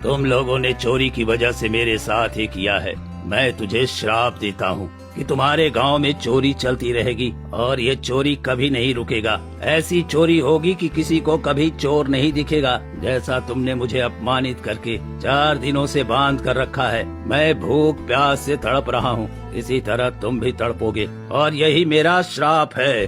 तुम लोगों ने चोरी की वजह से मेरे साथ ही किया है। मैं तुझे श्राप देता हूँ कि तुम्हारे गांव में चोरी चलती रहेगी और ये चोरी कभी नहीं रुकेगा। ऐसी चोरी होगी कि किसी को कभी चोर नहीं दिखेगा। जैसा तुमने मुझे अपमानित करके 4 दिनों से बांध कर रखा है, मैं भूख प्यास से तड़प रहा हूँ, इसी तरह तुम भी तड़पोगे और यही मेरा श्राप है।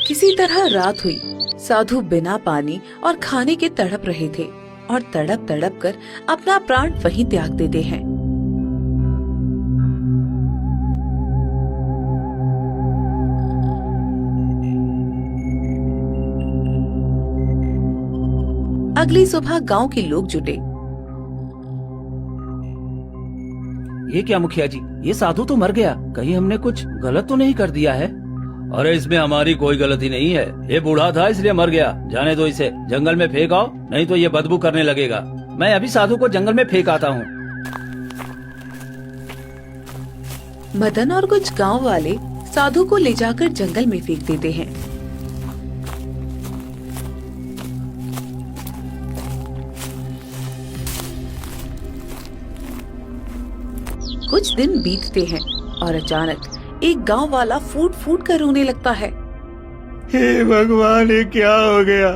किसी तरह रात हुई। साधु बिना पानी और खाने के तड़प रहे थे और तड़प तड़प कर अपना प्राण वहीं त्याग देते हैं। अगली सुबह गांव के लोग जुटे। ये क्या मुखिया जी, ये साधु तो मर गया, कहीं हमने कुछ गलत तो नहीं कर दिया है? अरे इसमें हमारी कोई गलती नहीं है, ये बूढ़ा था इसलिए मर गया। जाने दो इसे, जंगल में फेंक आओ, नहीं तो ये बदबू करने लगेगा। मैं अभी साधु को जंगल में फेंक आता हूँ। मदन और कुछ गांव वाले साधु को ले जाकर जंगल में फेंक देते हैं। कुछ दिन बीतते हैं और अचानक एक गांव वाला फूट फूट कर रोने लगता है। हे भगवान, ये क्या हो गया?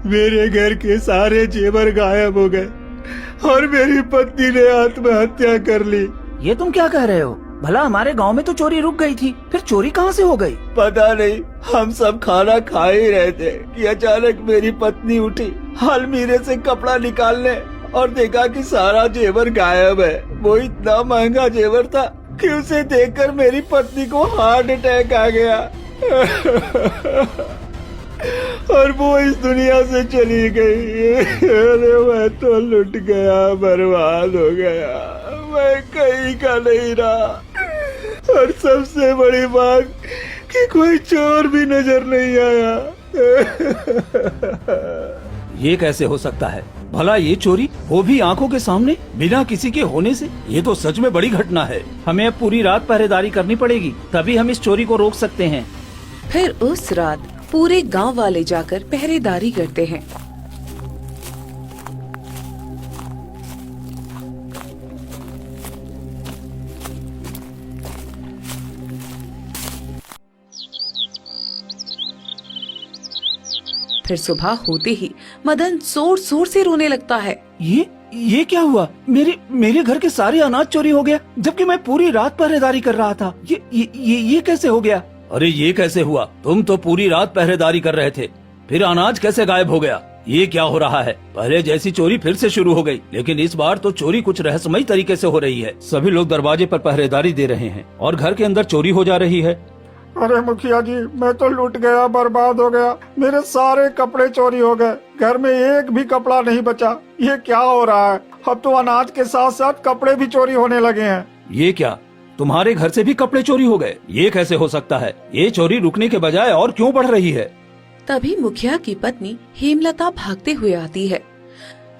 मेरे घर के सारे जेवर गायब हो गए और मेरी पत्नी ने आत्महत्या कर ली। ये तुम क्या कह रहे हो? भला हमारे गांव में तो चोरी रुक गई थी, फिर चोरी कहाँ से हो गई? पता नहीं, हम सब खाना खा ही रहे थे कि अचानक मेरी पत्नी उठी अलमीरे से कपड़ा निकालने और देखा कि सारा जेवर गायब है। वो इतना महंगा जेवर था कि उसे देखकर मेरी पत्नी को हार्ट अटैक आ गया और वो इस दुनिया से चली गई। अरे मैं तो लुट गया, बर्बाद हो गया, मैं कहीं का नहीं रहा। और सबसे बड़ी बात कि कोई चोर भी नजर नहीं आया। ये कैसे हो सकता है? भला ये चोरी, वो भी आंखों के सामने, बिना किसी के होने से? ये तो सच में बड़ी घटना है। हमें अब पूरी रात पहरेदारी करनी पड़ेगी, तभी हम इस चोरी को रोक सकते हैं। फिर उस रात पूरे गांव वाले जाकर पहरेदारी करते हैं। फिर सुबह होते ही मदन जोर जोर से रोने लगता है। ये क्या हुआ? मेरे घर के सारे अनाज चोरी हो गया, जबकि मैं पूरी रात पहरेदारी कर रहा था। ये कैसे हो गया? अरे ये कैसे हुआ? तुम तो पूरी रात पहरेदारी कर रहे थे, फिर अनाज कैसे गायब हो गया? ये क्या हो रहा है? पहले जैसी चोरी फिर से शुरू हो गई, लेकिन इस बार तो चोरी कुछ रहस्यमयी तरीके से हो रही है। सभी लोग दरवाजे पर पहरेदारी दे रहे हैं और घर के अंदर चोरी हो जा रही है। अरे मुखिया जी, मैं तो लूट गया, बर्बाद हो गया। मेरे सारे कपड़े चोरी हो गए, घर में एक भी कपड़ा नहीं बचा। ये क्या हो रहा है? अब तो अनाज के साथ साथ कपड़े भी चोरी होने लगे हैं। ये क्या, तुम्हारे घर से भी कपड़े चोरी हो गए? ये कैसे हो सकता है? ये चोरी रुकने के बजाय और क्यों बढ़ रही है? तभी मुखिया की पत्नी हेमलता भागते हुए आती है।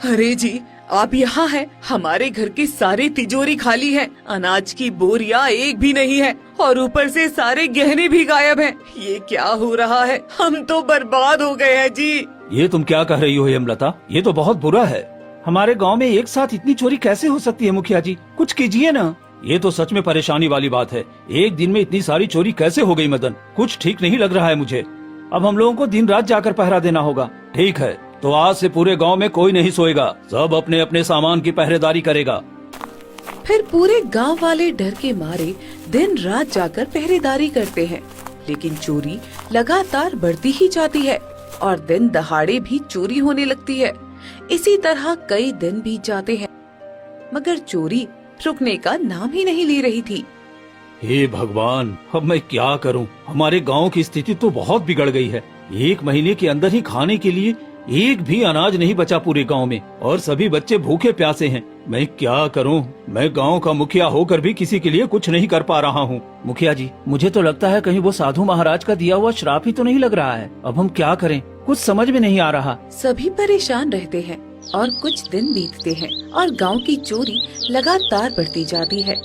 अरे जी, आप यहाँ हैं? हमारे घर की सारी तिजोरी खाली है, अनाज की बोरियां एक भी नहीं है और ऊपर से सारे गहने भी गायब हैं। ये क्या हो रहा है? हम तो बर्बाद हो गए हैं जी। ये तुम क्या कह रही हो हेमलता? ये तो बहुत बुरा है। हमारे गांव में एक साथ इतनी चोरी कैसे हो सकती है? मुखिया जी, कुछ कीजिए ना। ये तो सच में परेशानी वाली बात है। एक दिन में इतनी सारी चोरी कैसे हो गई? मदन, कुछ ठीक नहीं लग रहा है मुझे। अब हम लोगों को दिन रात जाकर पहरा देना होगा। ठीक है, तो आज से पूरे गांव में कोई नहीं सोएगा, सब अपने अपने सामान की पहरेदारी करेगा। फिर पूरे गांव वाले डर के मारे दिन रात जाकर पहरेदारी करते हैं, लेकिन चोरी लगातार बढ़ती ही जाती है और दिन दहाड़े भी चोरी होने लगती है। इसी तरह कई दिन बीत जाते हैं, मगर चोरी रुकने का नाम ही नहीं ले रही थी। हे भगवान, अब मैं क्या करूं? हमारे गांव की स्थिति तो बहुत बिगड़ गई है। 1 महीने के अंदर ही खाने के लिए एक भी अनाज नहीं बचा पूरे गांव में और सभी बच्चे भूखे प्यासे हैं। मैं क्या करूं? मैं गांव का मुखिया होकर भी किसी के लिए कुछ नहीं कर पा रहा हूं। मुखिया जी, मुझे तो लगता है कहीं वो साधु महाराज का दिया हुआ श्राप ही तो नहीं लग रहा है। अब हम क्या करें? कुछ समझ में नहीं आ रहा। सभी परेशान रहते हैं और कुछ दिन बीतते हैं और गांव की चोरी लगातार बढ़ती जाती है।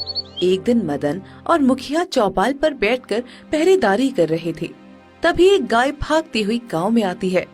एक दिन मदन और मुखिया चौपाल पर बैठकर पहरेदारी कर रहे थे। तभी एक गाय भागती हुई गांव में आती है।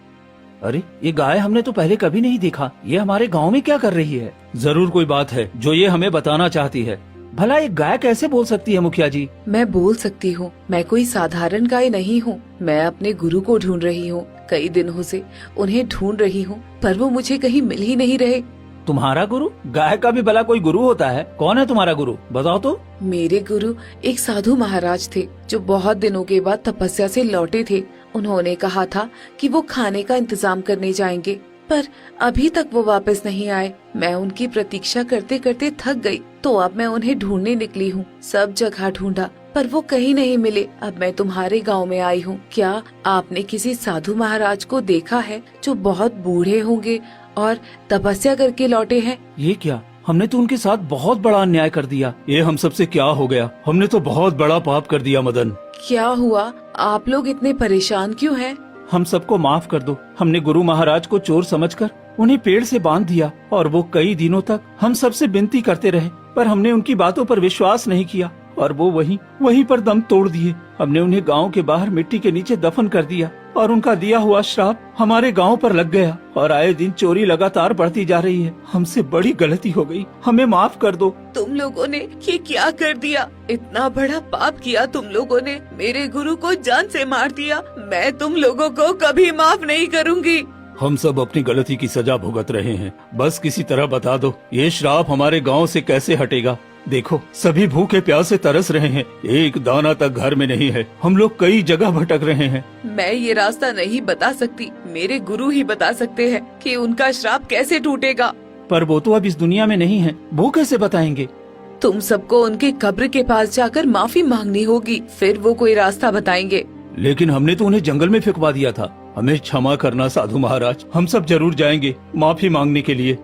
अरे ये गाय हमने तो पहले कभी नहीं देखा, ये हमारे गांव में क्या कर रही है? जरूर कोई बात है जो ये हमें बताना चाहती है। भला एक गाय कैसे बोल सकती है मुखिया जी? मैं बोल सकती हूँ, मैं कोई साधारण गाय नहीं हूँ। मैं अपने गुरु को ढूंढ रही हूँ, कई दिनों से उन्हें ढूंढ रही हूँ, पर वो मुझे कहीं मिल ही नहीं रहे। तुम्हारा गुरु? गाय का भी भला कोई गुरु होता है? कौन है तुम्हारा गुरु, बताओ तो। मेरे गुरु एक साधु महाराज थे जो बहुत दिनों के बाद तपस्या से लौटे थे। उन्होंने कहा था कि वो खाने का इंतजाम करने जाएंगे, पर अभी तक वो वापस नहीं आए। मैं उनकी प्रतीक्षा करते करते थक गई, तो अब मैं उन्हें ढूंढने निकली हूँ। सब जगह ढूंढा पर वो कहीं नहीं मिले। अब मैं तुम्हारे गांव में आई हूँ। क्या आपने किसी साधु महाराज को देखा है जो बहुत बूढ़े होंगे और तपस्या करके लौटे हैं? ये क्या, हमने तो उनके साथ बहुत बड़ा अन्याय कर दिया। ये हम सबसे क्या हो गया? हमने तो बहुत बड़ा पाप कर दिया मदन। क्या हुआ? आप लोग इतने परेशान क्यों हैं? हम सबको माफ कर दो। हमने गुरु महाराज को चोर समझकर उन्हें पेड़ से बांध दिया और वो कई दिनों तक हम सबसे विनती करते रहे, पर हमने उनकी बातों पर विश्वास नहीं किया और वो वहीं पर दम तोड़ दिए। हमने उन्हें गांव के बाहर मिट्टी के नीचे दफन कर दिया और उनका दिया हुआ श्राप हमारे गांव पर लग गया और आए दिन चोरी लगातार बढ़ती जा रही है। हमसे बड़ी गलती हो गई, हमें माफ कर दो। तुम लोगों ने ये क्या कर दिया? इतना बड़ा पाप किया तुम लोगों ने। मेरे गुरु को जान से मार दिया। मैं तुम लोगों को कभी माफ नहीं करूंगी। हम सब अपनी गलती की सजा भुगत रहे हैं, बस किसी तरह बता दो ये श्राप हमारे गांव से कैसे हटेगा। देखो सभी भूखे प्यासे तरस रहे हैं, एक दाना तक घर में नहीं है। हम लोग कई जगह भटक रहे हैं। मैं ये रास्ता नहीं बता सकती, मेरे गुरु ही बता सकते हैं कि उनका श्राप कैसे टूटेगा। पर वो तो अब इस दुनिया में नहीं है, वो कैसे बताएंगे? तुम सबको उनके कब्र के पास जाकर माफी मांगनी होगी, फिर वो कोई रास्ता बताएंगे। लेकिन हमने तो उन्हें जंगल में फेंकवा दिया था। हमें क्षमा करना साधु महाराज, हम सब जरूर जाएंगे माफी मांगने के लिए।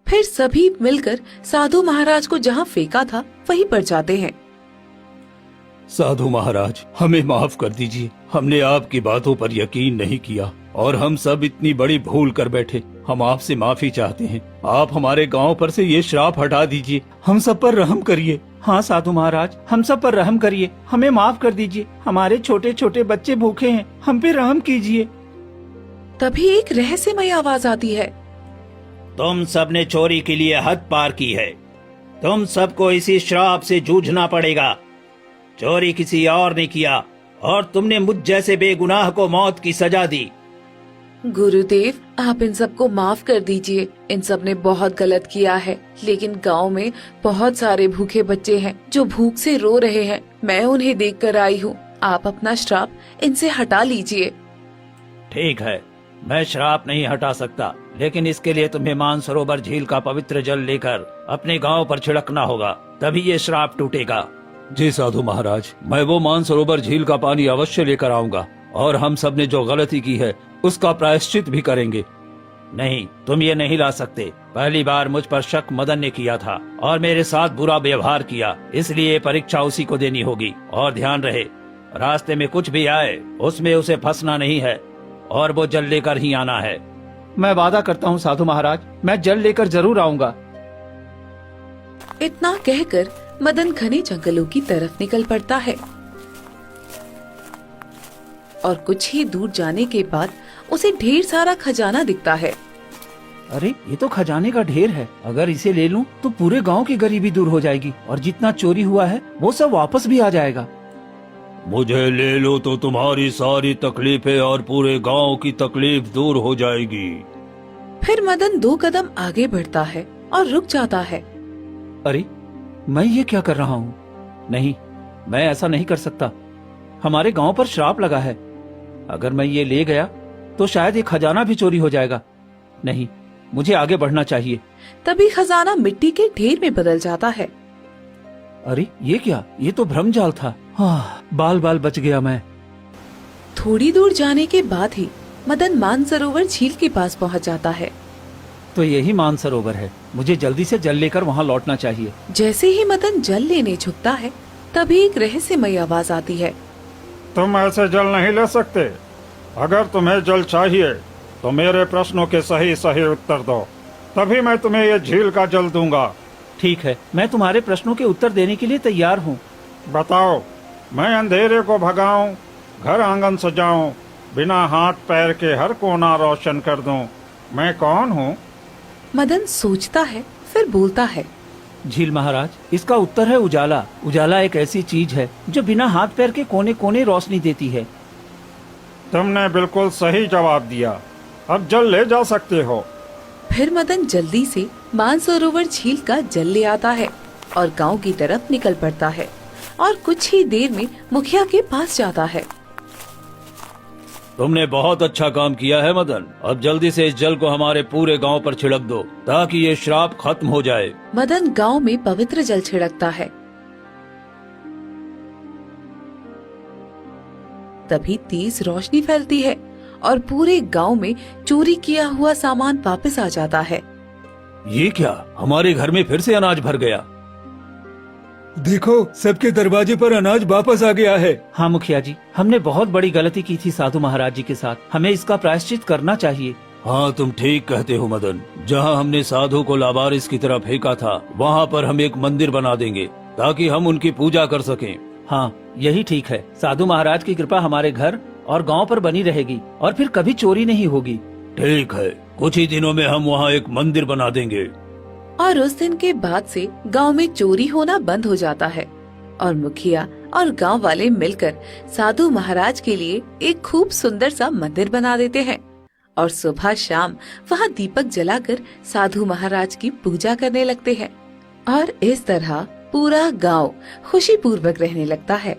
फिर सभी मिलकर साधु महाराज को जहाँ फेंका था वहीं पर जाते हैं। साधु महाराज हमें माफ कर दीजिए, हमने आपकी बातों पर यकीन नहीं किया और हम सब इतनी बड़ी भूल कर बैठे। हम आपसे माफी चाहते हैं, आप हमारे गांव पर से ये श्राप हटा दीजिए, हम सब पर रहम करिए। हाँ साधु महाराज, हम सब पर रहम करिए, हमें माफ कर दीजिए। हमारे छोटे छोटे बच्चे भूखे हैं, हम पे रहम कीजिए। तभी एक रहस्यमय आवाज आती है। तुम सबने चोरी के लिए हद पार की है, तुम सबको इसी श्राप से जूझना पड़ेगा। चोरी किसी और ने किया और तुमने मुझ जैसे बेगुनाह को मौत की सजा दी। गुरुदेव, आप इन सबको माफ कर दीजिए। इन सब ने बहुत गलत किया है, लेकिन गांव में बहुत सारे भूखे बच्चे हैं जो भूख से रो रहे हैं। मैं उन्हें देखकर आई हूँ। आप अपना श्राप इनसे हटा लीजिए। ठीक है, मैं श्राप नहीं हटा सकता, लेकिन इसके लिए तुम्हें मानसरोवर झील का पवित्र जल लेकर अपने गांव पर छिड़कना होगा, तभी ये श्राप टूटेगा। जी साधु महाराज, मैं वो मानसरोवर झील का पानी अवश्य लेकर आऊंगा और हम सब ने जो गलती की है उसका प्रायश्चित भी करेंगे। नहीं, तुम ये नहीं ला सकते। पहली बार मुझ पर शक मदन ने किया था और मेरे साथ बुरा व्यवहार किया, इसलिए परीक्षा उसी को देनी होगी। और ध्यान रहे, रास्ते में कुछ भी आए उसमें उसे फंसना नहीं है और वो जल लेकर ही आना है। मैं वादा करता हूँ साधु महाराज, मैं जल लेकर जरूर आऊंगा। इतना कहकर मदन घने जंगलों की तरफ निकल पड़ता है और कुछ ही दूर जाने के बाद उसे ढेर सारा खजाना दिखता है। अरे ये तो खजाने का ढेर है, अगर इसे ले लूं तो पूरे गांव की गरीबी दूर हो जाएगी और जितना चोरी हुआ है वो सब वापस भी आ जाएगा। मुझे ले लो तो तुम्हारी सारी तकलीफें और पूरे गांव की तकलीफ दूर हो जाएगी। फिर मदन 2 कदम आगे बढ़ता है और रुक जाता है। अरे मैं ये क्या कर रहा हूँ? नहीं, मैं ऐसा नहीं कर सकता। हमारे गांव पर श्राप लगा है, अगर मैं ये ले गया तो शायद ये खजाना भी चोरी हो जाएगा। नहीं, मुझे आगे बढ़ना चाहिए। तभी खजाना मिट्टी के ढेर में बदल जाता है। अरे ये क्या, ये तो भ्रमजाल था। हाँ, बाल बाल बच गया मैं। थोड़ी दूर जाने के बाद ही मदन मानसरोवर झील के पास पहुंच जाता है। तो यही मानसरोवर है, मुझे जल्दी से जल लेकर वहाँ लौटना चाहिए। जैसे ही मदन जल लेने झुकता है, तभी एक रहस्यमयी आवाज आती है। तुम ऐसे जल नहीं ले सकते। अगर तुम्हें जल चाहिए तो मेरे प्रश्नों के सही सही उत्तर दो, तभी मैं तुम्हें ये झील का जल दूंगा। ठीक है, मैं तुम्हारे प्रश्नों के उत्तर देने के लिए तैयार हूँ। बताओ, मैं अंधेरे को भगाऊं, घर आंगन सजाऊं बिना हाथ पैर के हर कोना रोशन कर दूं। मैं कौन हूँ? मदन सोचता है, फिर बोलता है। झील महाराज, इसका उत्तर है उजाला। उजाला एक ऐसी चीज है जो बिना हाथ पैर के कोने कोने रोशनी देती है। तुमने बिल्कुल सही जवाब दिया। अब जल ले जा सकते हो। फिर मदन जल्दी से मानसरोवर झील का जल ले आता है और गांव की तरफ निकल पड़ता है और कुछ ही देर में मुखिया के पास जाता है। तुमने बहुत अच्छा काम किया है मदन। अब जल्दी से इस जल को हमारे पूरे गांव पर छिड़क दो ताकि ये श्राप खत्म हो जाए। मदन गांव में पवित्र जल छिड़कता है। तभी तेज रोशनी फैलती है और पूरे गांव में चोरी किया हुआ सामान वापस आ जाता है। ये क्या, हमारे घर में फिर से अनाज भर गया। देखो, सबके दरवाजे पर अनाज वापस आ गया है। हाँ मुखिया जी, हमने बहुत बड़ी गलती की थी साधु महाराज जी के साथ। हमें इसका प्रायश्चित करना चाहिए। हाँ, तुम ठीक कहते हो मदन। जहाँ हमने साधु को लावारिस की तरह फेंका था, वहाँ पर हम एक मंदिर बना देंगे ताकि हम उनकी पूजा कर सकें। हाँ, यही ठीक है। साधु महाराज की कृपा हमारे घर और गांव पर बनी रहेगी और फिर कभी चोरी नहीं होगी। ठीक है, कुछ ही दिनों में हम वहाँ एक मंदिर बना देंगे। और उस दिन के बाद से गांव में चोरी होना बंद हो जाता है और मुखिया और गांव वाले मिलकर साधु महाराज के लिए एक खूब सुंदर सा मंदिर बना देते हैं और सुबह शाम वहां दीपक जलाकर साधु महाराज की पूजा करने लगते हैं। और इस तरह पूरा गांव खुशी पूर्वक रहने लगता है।